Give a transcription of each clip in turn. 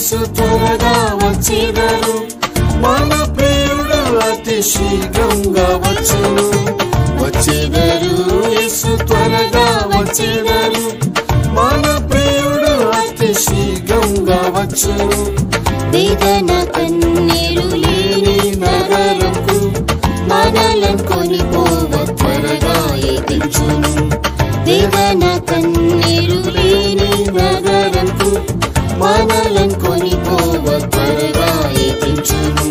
యేసు త్వరగా వచ్చెదరు, మన ప్రియుడు అతి శీఘ్రంగా వచ్చును. వచ్చెదరు యేసు త్వరగా వచ్చెదరు, మన ప్రియుడు అతి శీఘ్రంగా వచ్చును. వేదన కన్నీరు లేని నగరంకు మనలను కొనిపోవ త్వరగా ఎదించును. వేదన కన్నీరు లేని నగరంకు మనలను కొనిపోవ త్వరగా ఎదించును.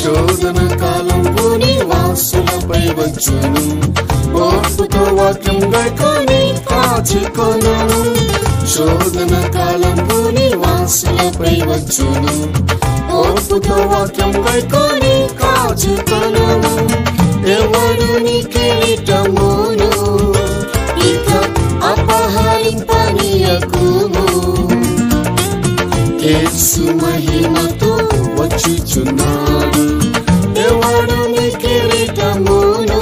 శోధన కాలంలో నివాసులపై వచ్చును, ఓర్పుతో వాక్యం గైకొని కాచుకొనును. శోధన కాలంలో నివాసులపై వచ్చును, ఓర్పుతో వాక్యం గైకొని కాచుకొనును. ఎవడు నీ కిరీటమును ఇక అపహరింపనీయకుము, యేసు మహిమతో వచ్చుచున్నాడు. ఎవడు నీ కిరీటమును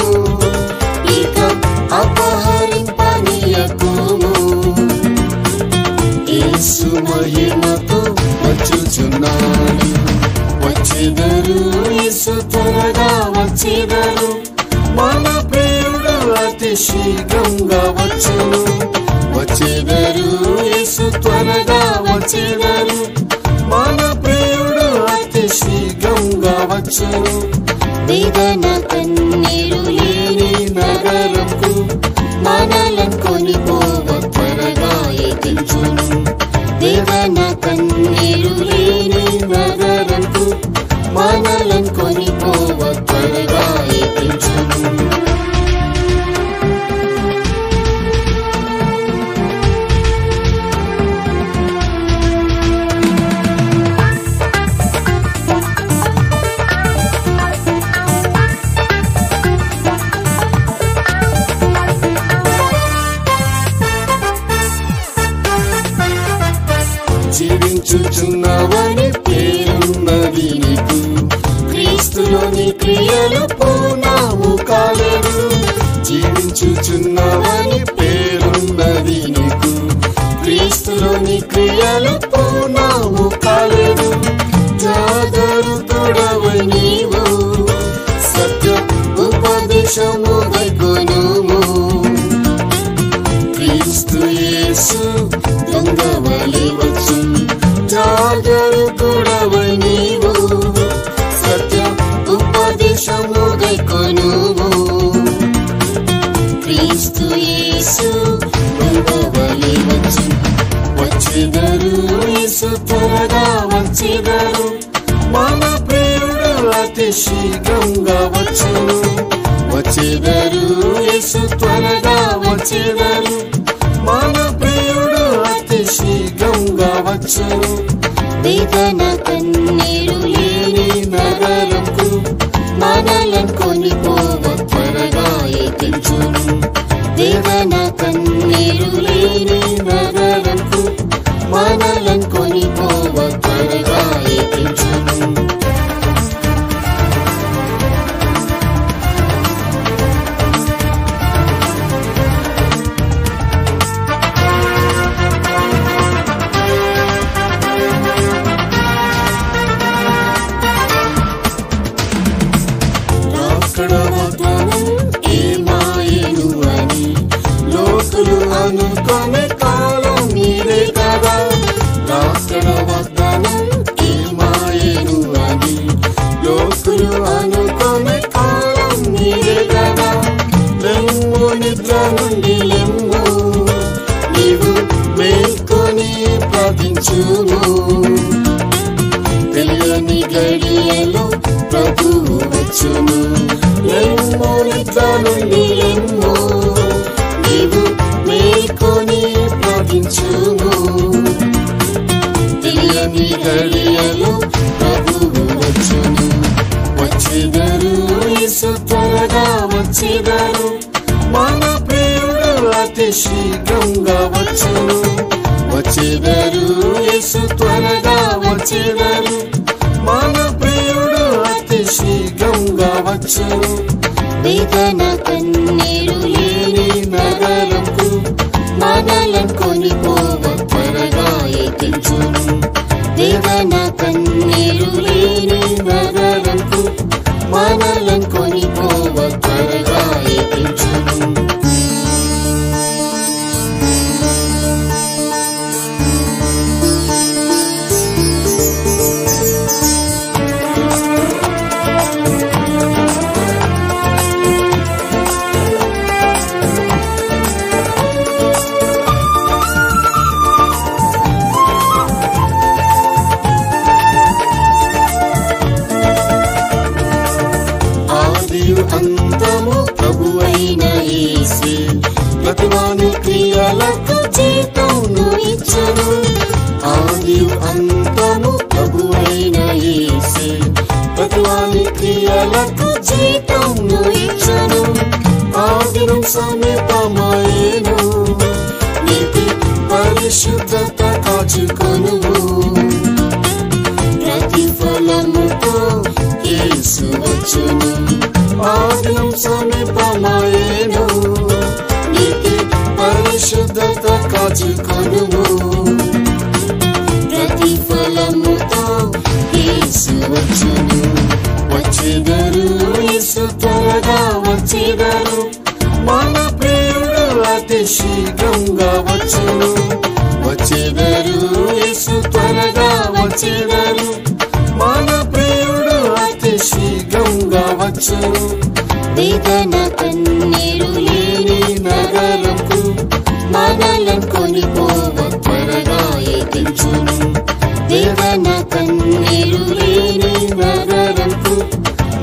ఇక అపహరింపనీయకుము, యేసు మహిమతో వచ్చుచున్నాడు. వచ్చెదరు యేసు త్వరగా వచ్చెదరు, మన ప్రియుడు అతి శీఘ్రంగా వచ్చును. వచ్చెదరు యేసు త్వరగా వచ్చెదరు, మన ప్రియుడు అతి శీఘ్రంగా వచ్చును. వేదన కన్నీరు లేని నగరంకు మనలను కొనిపోవ త్వరగా ఎదించును. వేదన కన్నీరు లేని నగరంకు మనలను కొనిపోవ త్వరగా ఎదించును. జీవించుచున్నావని పేరున్నది నీకు, క్రీస్తులోని క్రియలు పూర్ణము కాలేదు. జీవించుచున్నావని పేరున్నది నీకు, క్రీస్తులోని క్రియలు పూర్ణము కాలేదు. జాగరూకుడవై నీవు సత్య ఉపదేశము గైకొనుము. క్రీస్తు యేసు దొంగవలె వచ్చును, జాగరూకుడవై నీవు సత్య ఉపదేశము గైకొనుము. క్రీస్తు యేసు దొంగవలె వచ్చును. వచ్చెదరు యేసు త్వరగా వచ్చెదరు, మన ప్రియుడు అతి శీఘ్రంగా వచ్చును. వచ్చెదరు యేసు త్వరగా వచ్చెదరు, మన ప్రియుడు అతి శీఘ్రంగా వచ్చును. వేదన కన్నీరు లేని నగరంకు మనలను కొనిపోవ త్వరగా ఎదించును. వేదన కన్నీరు లేని నగరంకు మనలను కొనిపోవ త్వరగా ఎదించును. రాకడ వాగ్దానం ఏమాయెను అని లోకులు అనుకొనే కాలం మీరే కదా. రాకడ వాగ్దానం ఏమాయెను అని లోకులు అనుకొనే కాలం మీరే కదా. లెమ్ము నిద్ర నుండి లెమ్ము, నీవు మేల్కొని ప్రార్థించుము. తెలియని గడియలో ప్రభువు వచ్చును. లెమ్ము నిద్ర నుండి లెమ్ము, నీవు మేల్కొని ప్రార్థించుము. తెలియని గడియలో ప్రభువు వచ్చును. వచ్చి మన ప్రియుడు అతి శీఘ్రంగా వచ్చును. వచ్చేదరు యేసు త్వరగా వచ్చేదరు. మన ప్రియుడు అతి శీఘ్రంగా వచ్చును. వేదన కన్నీరు లేని నగరంకు మనలను కొనిపోవ త్వరగా ఎక్కించును. వేదన కన్నీరు లేని నగరంకు మనలను కొనిపోవ త్వరగా ఎక్కించును. అంతము ప్రభువైన యేసే ప్రతివాని క్రియలకు జీతమును ఇచ్చును. ఆదియు అంతము ప్రభువైన యేసే ప్రతివాని క్రియలకు జీతమును ఇచ్చును. ఆ దినం సమీపమాయెను, నీతి పరిశుద్ధత కాచుకొనుము. ప్రతిఫలముతో యేసు వచ్చును. ఆ దినం సమీపమాయెను, నీతి పరిశుద్ధత కాచుకొనుము. ప్రతిఫలముతో యేసు వచ్చును. వచ్చేదరు యేసు త్వరగా వచ్చేదరు. మన ప్రియుడు అతి శీఘ్రంగా వచ్చును. వచ్చేదరు యేసు త్వరగా వచ్చేదరు. మన ప్రియుడు అతి శీఘ్రంగా వచ్చును. వేదన కన్నీరు లేని నగరంకు మనలను కొనిపోవ త్వరగా ఎక్కించును. వేదన కన్నీరు లేని నగరంకు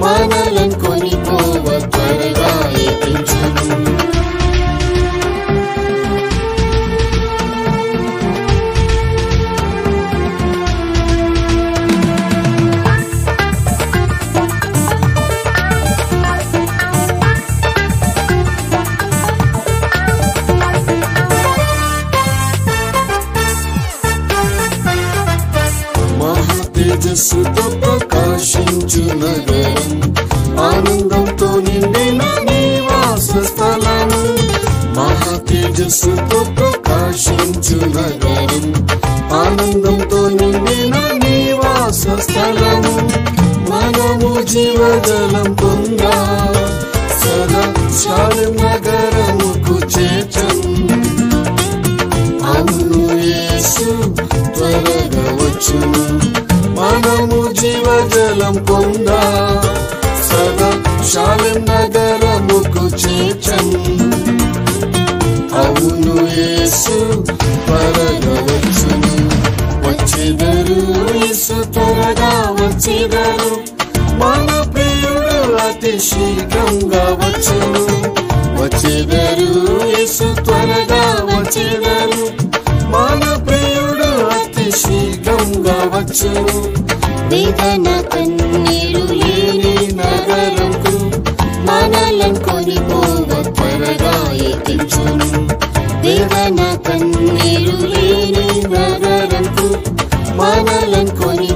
మనలను కొనిపోవ త్వరగా ఎక్కించును. తేజస్సుతో ప్రకాశించు నగరం, ఆనందంతో నిండిన నివాస స్థలము. మహా తేజస్సుతో ప్రకాశించు నగరం, ఆనందంతో నిండిన నివాస స్థలము. మనము జీవజలం పొందా సదా శాలేం నగరముకు చేర్చను. అవును యేసు త్వరగా వచ్చును. మనము జీవజలం పొందా సదా శాలేం నగరముకు చేర్చను. అవును యేసు త్వరగా వచ్చును. వచ్చేదరు యేసు త్వరగా వచ్చేదరు. మన ప్రియుడు అతి శీఘ్రంగా వచ్చును. వచ్చేదరు యేసు త్వరగా వచ్చేదరు. మన ప్రియుడు అతి శీఘ్రంగా వచ్చును. వేదన కన్నీరు లేని నగరంకు మనలను కొనిపోవ త్వరగా ఎక్కించును. వేదన కన్నీరు లేని నగరంకు మనలను కొని